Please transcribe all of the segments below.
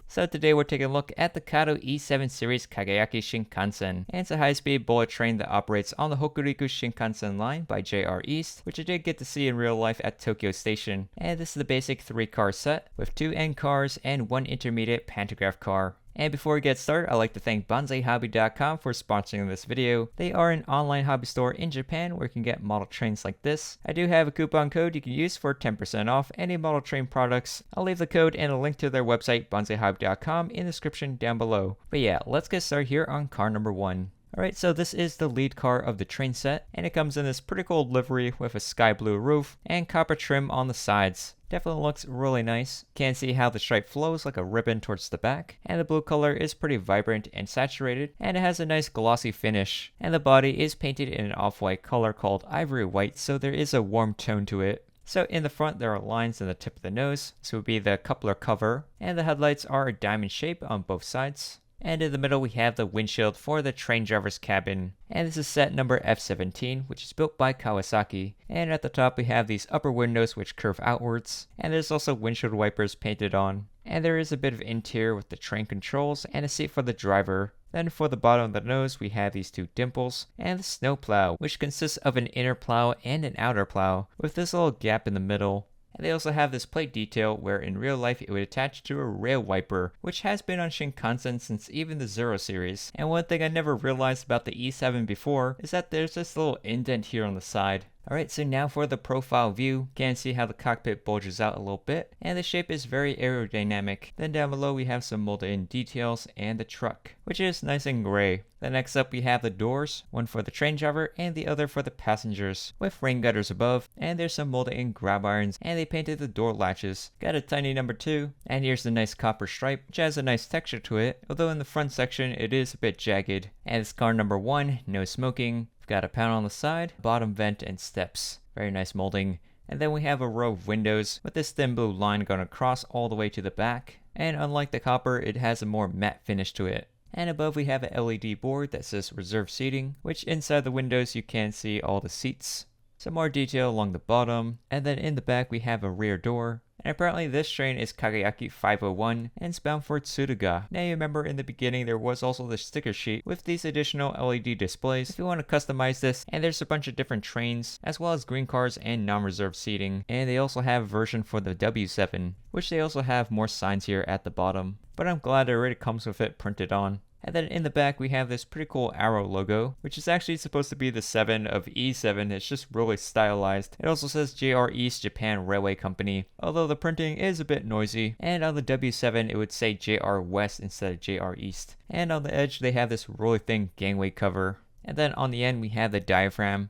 So today we're taking a look at the Kato E7 series Kagayaki Shinkansen, and it's a high-speed bullet train that operates on the Hokuriku Shinkansen line by JR East, which I did get to see in real life at Tokyo Station. And this is the basic 3-car set, with 2 end cars and 1 intermediate pantograph car. And before we get started, I'd like to thank banzaihobby.com for sponsoring this video. They are an online hobby store in Japan where you can get model trains like this. I do have a coupon code you can use for 10% off any model train products. I'll leave the code and a link to their website, banzaihobby.com, in the description down below. But yeah, let's get started here on car number 1. Alright, so this is the lead car of the train set, and it comes in this pretty cool livery with a sky blue roof and copper trim on the sides. Definitely looks really nice. Can see how the stripe flows like a ribbon towards the back, and the blue color is pretty vibrant and saturated, and it has a nice glossy finish. And the body is painted in an off-white color called ivory white, so there is a warm tone to it. So in the front there are lines in the tip of the nose, this would be the coupler cover, and the headlights are a diamond shape on both sides. And in the middle we have the windshield for the train driver's cabin. And this is set number F17, which is built by Kawasaki. And at the top we have these upper windows which curve outwards. And there's also windshield wipers painted on. And there is a bit of interior with the train controls and a seat for the driver. Then for the bottom of the nose we have these 2 dimples and the snow plow, which consists of an inner plow and an outer plow, with this little gap in the middle. And they also have this plate detail where in real life it would attach to a rail wiper, which has been on Shinkansen since even the Zero series. And one thing I never realized about the E7 before is that there's this little indent here on the side. Alright, so now for the profile view, you can see how the cockpit bulges out a little bit, and the shape is very aerodynamic. Then down below we have some molded in details and the truck, which is nice and gray. Then next up we have the doors, one for the train driver and the other for the passengers, with rain gutters above, and there's some molded in grab irons, and they painted the door latches. Got a tiny number 2, and here's the nice copper stripe, which has a nice texture to it, although in the front section it is a bit jagged. And it's car number 1, no smoking. Got a panel on the side, bottom vent, and steps. Very nice molding. And then we have a row of windows with this thin blue line going across all the way to the back. And unlike the copper, it has a more matte finish to it. And above we have an LED board that says reserved seating, which inside the windows you can see all the seats. Some more detail along the bottom. And then in the back we have a rear door. And apparently this train is Kagayaki 501 and it's bound for Tsuruga. Now you remember in the beginning there was also the sticker sheet with these additional LED displays if you want to customize this, and there's a bunch of different trains as well as green cars and non-reserved seating. And they also have a version for the W7, which they also have more signs here at the bottom. But I'm glad it already comes with it printed on. And then in the back we have this pretty cool arrow logo, which is actually supposed to be the 7 of E7. It's just really stylized. It also says JR East Japan Railway Company, although the printing is a bit noisy. And on the W7 it would say JR West instead of JR East. And on the edge they have this really thin gangway cover. And then on the end we have the diaphragm,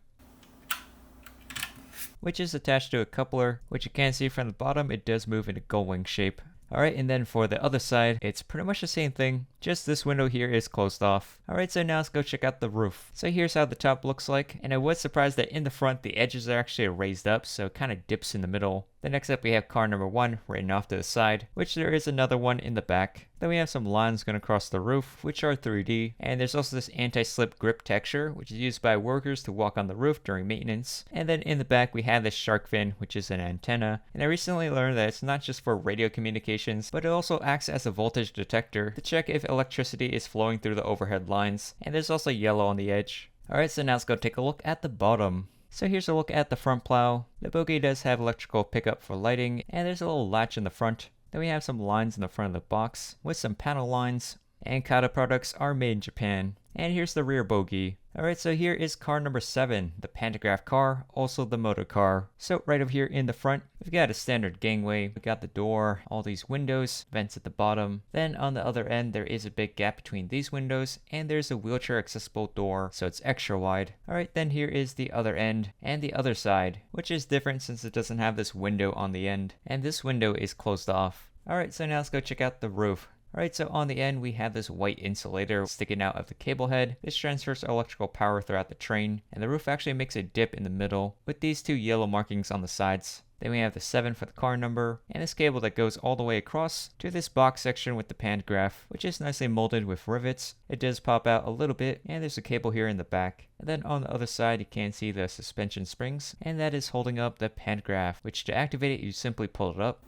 which is attached to a coupler, which you can see from the bottom it does move in a gull wing shape. Alright, and then for the other side, it's pretty much the same thing, just this window here is closed off. Alright, so now let's go check out the roof. So here's how the top looks like, and I was surprised that in the front the edges are actually raised up, so it kind of dips in the middle. Then next up we have car number 1 written off to the side, which there is another one in the back. Then we have some lines going across the roof, which are 3D, and there's also this anti-slip grip texture, which is used by workers to walk on the roof during maintenance. And then in the back we have this shark fin, which is an antenna, and I recently learned that it's not just for radio communications, but it also acts as a voltage detector to check if electricity is flowing through the overhead lines, and there's also yellow on the edge. Alright, so now let's go take a look at the bottom. So here's a look at the front plow. The bogie does have electrical pickup for lighting, and there's a little latch in the front. Then we have some lines in the front of the box with some panel lines, and Kato products are made in Japan. And here's the rear bogie. Alright, so here is car number 7, the pantograph car, also the motor car. So right over here in the front, we've got a standard gangway, we've got the door, all these windows, vents at the bottom. Then on the other end, there is a big gap between these windows, and there's a wheelchair accessible door, so it's extra wide. Alright, then here is the other end, and the other side, which is different since it doesn't have this window on the end. And this window is closed off. Alright, so now let's go check out the roof. Alright, so on the end we have this white insulator sticking out of the cable head. This transfers electrical power throughout the train, and the roof actually makes a dip in the middle with these 2 yellow markings on the sides. Then we have the 7 for the car number, and this cable that goes all the way across to this box section with the pantograph, which is nicely molded with rivets. It does pop out a little bit, and there's a cable here in the back. And then on the other side you can see the suspension springs, and that is holding up the pantograph, which to activate it you simply pull it up.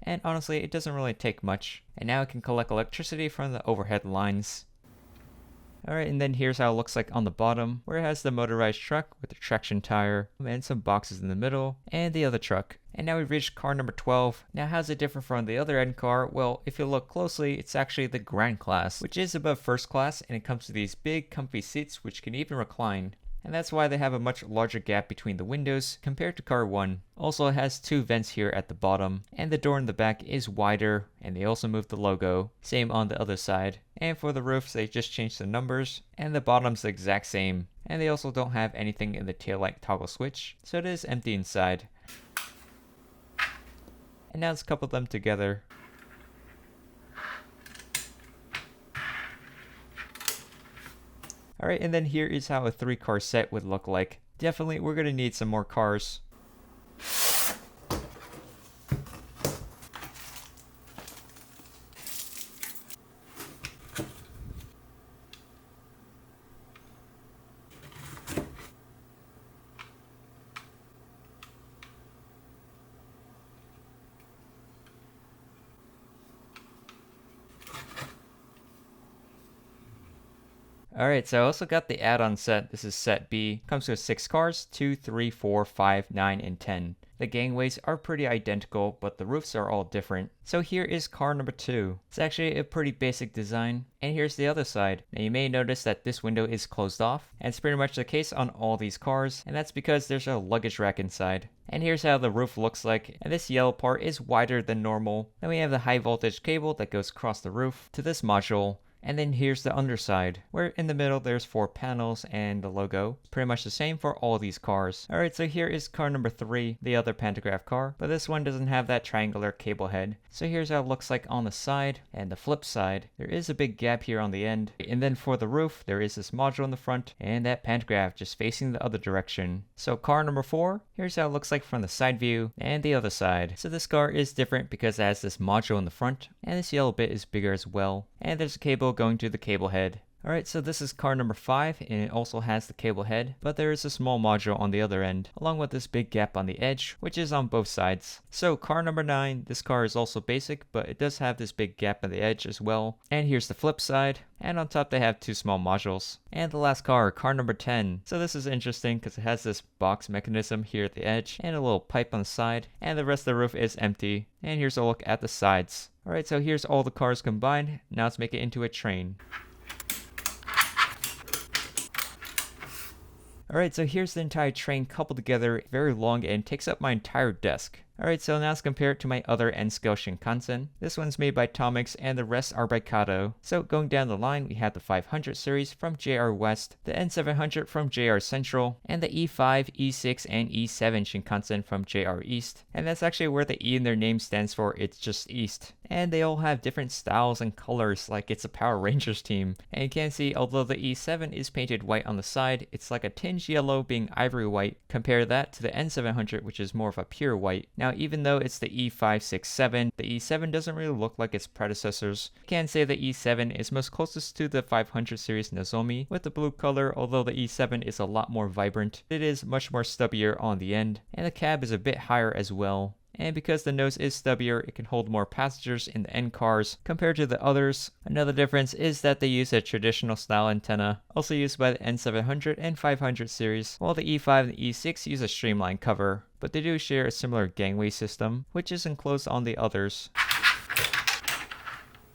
and honestly it doesn't really take much. And now it can collect electricity from the overhead lines. Alright, and then here's how it looks like on the bottom, where it has the motorized truck with the traction tire, and some boxes in the middle, and the other truck. And now we've reached car number 12. Now how's it different from the other end car? Well, if you look closely, it's actually the Grand Class, which is above first class, and it comes with these big comfy seats which can even recline. And that's why they have a much larger gap between the windows compared to car 1. Also, it has 2 vents here at the bottom, and the door in the back is wider, and they also moved the logo. Same on the other side. And for the roofs, they just changed the numbers, and the bottom's the exact same. And they also don't have anything in the taillight toggle switch, so it is empty inside. And now let's couple them together. Alright, and then here is how a 3-car set would look like. Definitely, we're going to need some more cars. Alright, so I also got the add-on set. This is set B. Comes with 6 cars, 2, 3, 4, 5, 9, and 10. The gangways are pretty identical, but the roofs are all different. So here is car number 2. It's actually a pretty basic design. And here's the other side. Now you may notice that this window is closed off, and it's pretty much the case on all these cars, and that's because there's a luggage rack inside. And here's how the roof looks like, and this yellow part is wider than normal. Then we have the high voltage cable that goes across the roof to this module. And then here's the underside, where in the middle there's 4 panels and the logo. Pretty much the same for all these cars. Alright, so here is car number 3, the other pantograph car, but this one doesn't have that triangular cable head. So here's how it looks like on the side, and the flip side. There is a big gap here on the end. And then for the roof, there is this module in the front, and that pantograph just facing the other direction. So car number 4, here's how it looks like from the side view, and the other side. So this car is different because it has this module in the front, and this yellow bit is bigger as well. And there's a cable going to the cable head. Alright, so this is car number 5, and it also has the cable head, but there is a small module on the other end, along with this big gap on the edge, which is on both sides. So car number 9, this car is also basic, but it does have this big gap on the edge as well. And here's the flip side, and on top they have 2 small modules. And the last car number 10. So this is interesting because it has this box mechanism here at the edge, and a little pipe on the side, and the rest of the roof is empty. And here's a look at the sides. Alright, so here's all the cars combined. Now let's make it into a train. Alright, so here's the entire train coupled together, very long, and takes up my entire desk. Alright, so now let's compare it to my other N-scale Shinkansen. This one's made by Tomix and the rest are by Kato. So going down the line, we have the 500 series from JR West, the N700 from JR Central, and the E5, E6, and E7 Shinkansen from JR East. And that's actually where the E in their name stands for, it's just East. And they all have different styles and colors, like it's a Power Rangers team. And you can see, although the E7 is painted white on the side, it's like a tinge yellow being ivory white. Compare that to the N700, which is more of a pure white. Now, even though it's the E5, 6, 7, the E7 doesn't really look like its predecessors. You can say the E7 is most closest to the 500 series Nozomi with the blue color, although the E7 is a lot more vibrant. It is much more stubbier on the end, and the cab is a bit higher as well. And because the nose is stubbier, it can hold more passengers in the end cars compared to the others. Another difference is that they use a traditional style antenna, also used by the N700 and 500 series, while the E5 and the E6 use a streamlined cover. But they do share a similar gangway system, which is enclosed on the others.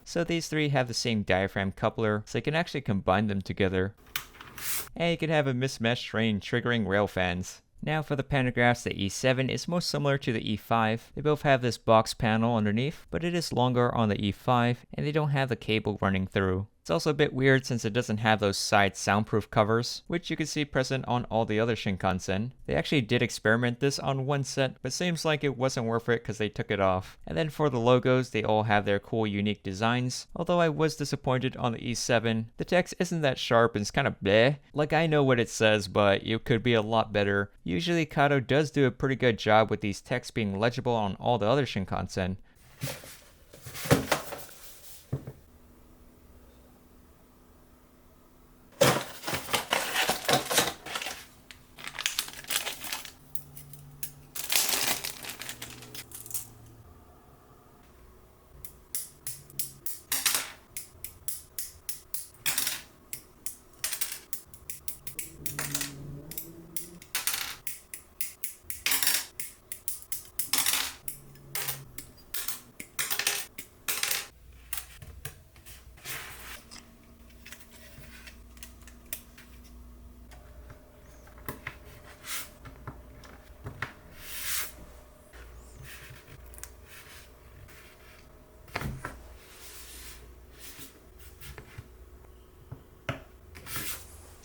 So these 3 have the same diaphragm coupler, so you can actually combine them together. And you can have a mismatched train triggering rail fans. Now for the pantographs, the E7 is most similar to the E5. They both have this box panel underneath, but it is longer on the E5, and they don't have the cable running through. It's also a bit weird since it doesn't have those side soundproof covers, which you can see present on all the other Shinkansen. They actually did experiment this on one set, but seems like it wasn't worth it because they took it off. And then for the logos, they all have their cool unique designs, although I was disappointed on the E7. The text isn't that sharp and it's kind of bleh. Like, I know what it says, but it could be a lot better. Usually Kato does do a pretty good job with these texts being legible on all the other Shinkansen.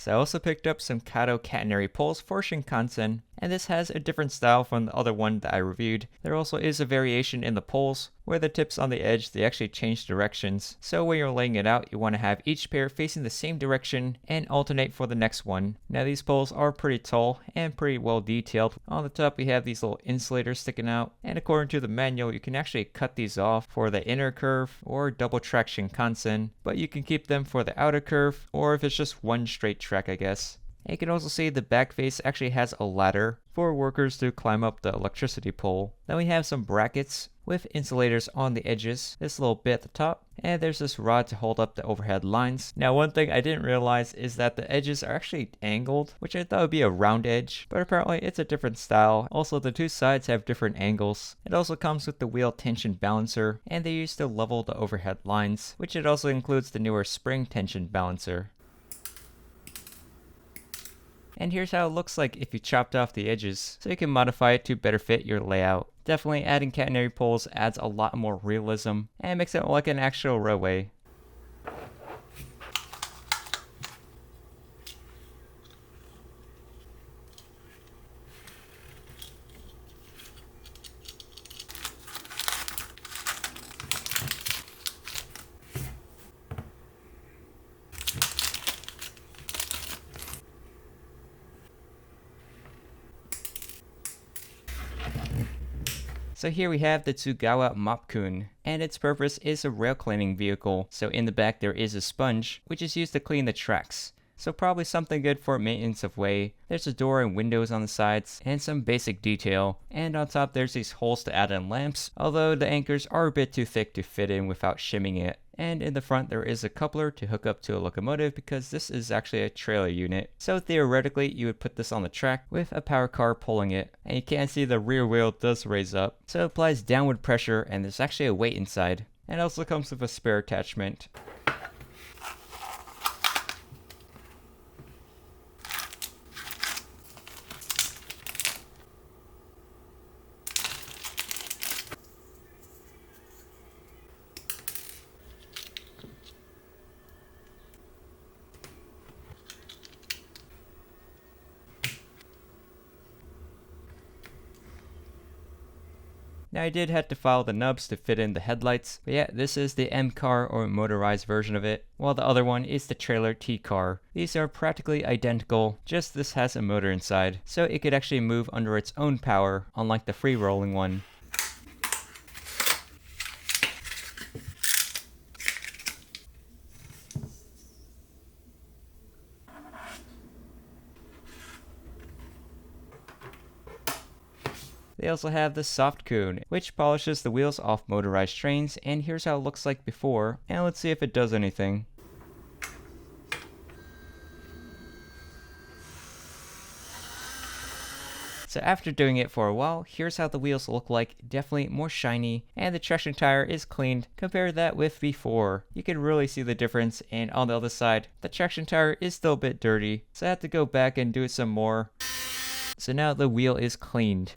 So I also picked up some Kato Catenary Poles for Shinkansen, and this has a different style from the other one that I reviewed. There also is a variation in the poles, where the tips on the edge, they actually change directions. So when you're laying it out, you want to have each pair facing the same direction and alternate for the next one. Now these poles are pretty tall and pretty well detailed. On the top we have these little insulators sticking out, and according to the manual you can actually cut these off for the inner curve or double track Shinkansen, but you can keep them for the outer curve or if it's just one straight track, I guess. And you can also see the back face actually has a ladder for workers to climb up the electricity pole. Then we have some brackets with insulators on the edges, this little bit at the top, and there's this rod to hold up the overhead lines. Now one thing I didn't realize is that the edges are actually angled, which I thought would be a round edge, but apparently it's a different style. Also the two sides have different angles. It also comes with the wheel tension balancer, and they used to level the overhead lines, which it also includes the newer spring tension balancer. And here's how it looks like if you chopped off the edges, so you can modify it to better fit your layout. Definitely adding catenary poles adds a lot more realism and makes it like an actual railway. So here we have the TGW Mop-kun, and its purpose is a rail cleaning vehicle. So in the back there is a sponge, which is used to clean the tracks. So probably something good for maintenance of way. There's a door and windows on the sides, and some basic detail. And on top there's these holes to add in lamps, although the anchors are a bit too thick to fit in without shimming it. And in the front there is a coupler to hook up to a locomotive because this is actually a trailer unit. So theoretically you would put this on the track with a power car pulling it. And you can see the rear wheel does raise up. So it applies downward pressure and there's actually a weight inside. And it also comes with a spare attachment. Now I did have to file the nubs to fit in the headlights, but yeah, this is the M car or motorized version of it, while the other one is the trailer T car. These are practically identical, just this has a motor inside, so it could actually move under its own power, unlike the free rolling one. They also have the Soft-kun, which polishes the wheels off motorized trains, and here's how it looks like before, and let's see if it does anything. So after doing it for a while, here's how the wheels look like, definitely more shiny, and the traction tire is cleaned. Compare that with before. You can really see the difference, and on the other side, the traction tire is still a bit dirty, so I have to go back and do it some more. So now the wheel is cleaned.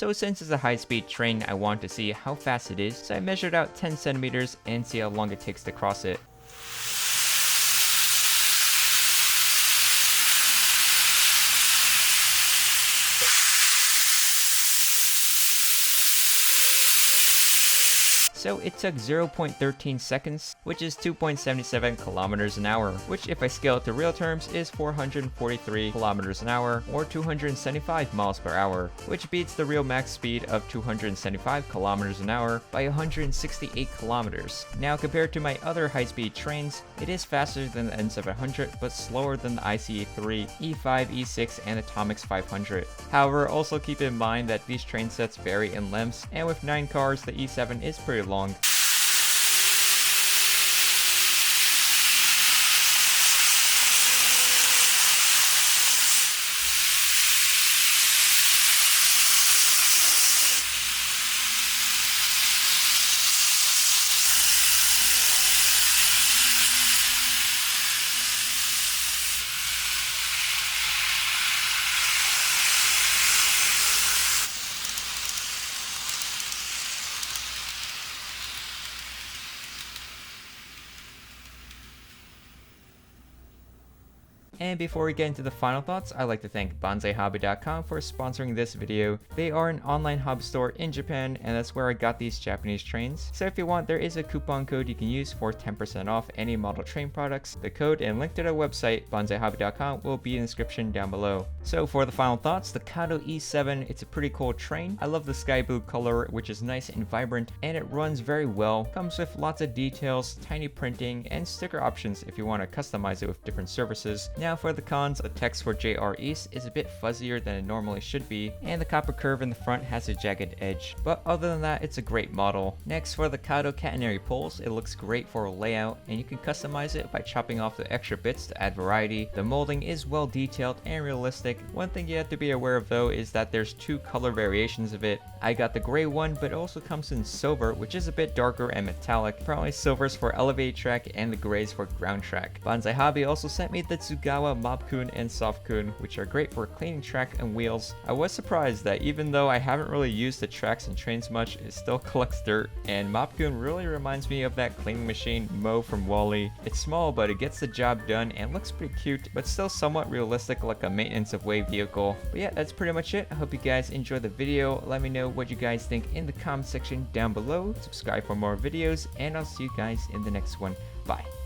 So since it's a high-speed train, I want to see how fast it is, so I measured out 10 centimeters and see how long it takes to cross it. So it took 0.13 seconds, which is 2.77 kilometers an hour, which if I scale it to real terms is 443 kilometers an hour, or 275 miles per hour, which beats the real max speed of 275 kilometers an hour by 168 kilometers. Now compared to my other high-speed trains, it is faster than the N700, but slower than the ICE3, E5, E6, and the Tomix 500. However, also keep in mind that these train sets vary in lengths, and with 9 cars, the E7 is pretty long. And before we get into the final thoughts, I'd like to thank banzaihobby.com for sponsoring this video. They are an online hobby store in Japan, and that's where I got these Japanese trains. So if you want, there is a coupon code you can use for 10% off any model train products. The code and link to their website, banzaihobby.com, will be in the description down below. So for the final thoughts, the Kato E7, it's a pretty cool train. I love the sky blue color, which is nice and vibrant, and it runs very well. Comes with lots of details, tiny printing, and sticker options if you want to customize it with different services. Now for the cons, the text for JR East is a bit fuzzier than it normally should be, and the copper curve in the front has a jagged edge. But other than that, it's a great model. Next, for the Kato Catenary Poles, it looks great for a layout, and you can customize it by chopping off the extra bits to add variety. The molding is well detailed and realistic. One thing you have to be aware of though is that there's 2 color variations of it. I got the gray one, but it also comes in silver, which is a bit darker and metallic. Probably silver's for elevated track and the grays for ground track. Banzai Hobby also sent me the TGW Mop-kun and Soft-kun, which are great for cleaning track and wheels. I was surprised that even though I haven't really used the tracks and trains much, it still collects dirt, and Mop-kun really reminds me of that cleaning machine Mo from WALL-E. It's small, but it gets the job done and looks pretty cute, but still somewhat realistic like a maintenance of way vehicle. But yeah, that's pretty much it. I hope you guys enjoyed the video. Let me know what you guys think in the comment section down below. Subscribe for more videos, and I'll see you guys in the next one. Bye.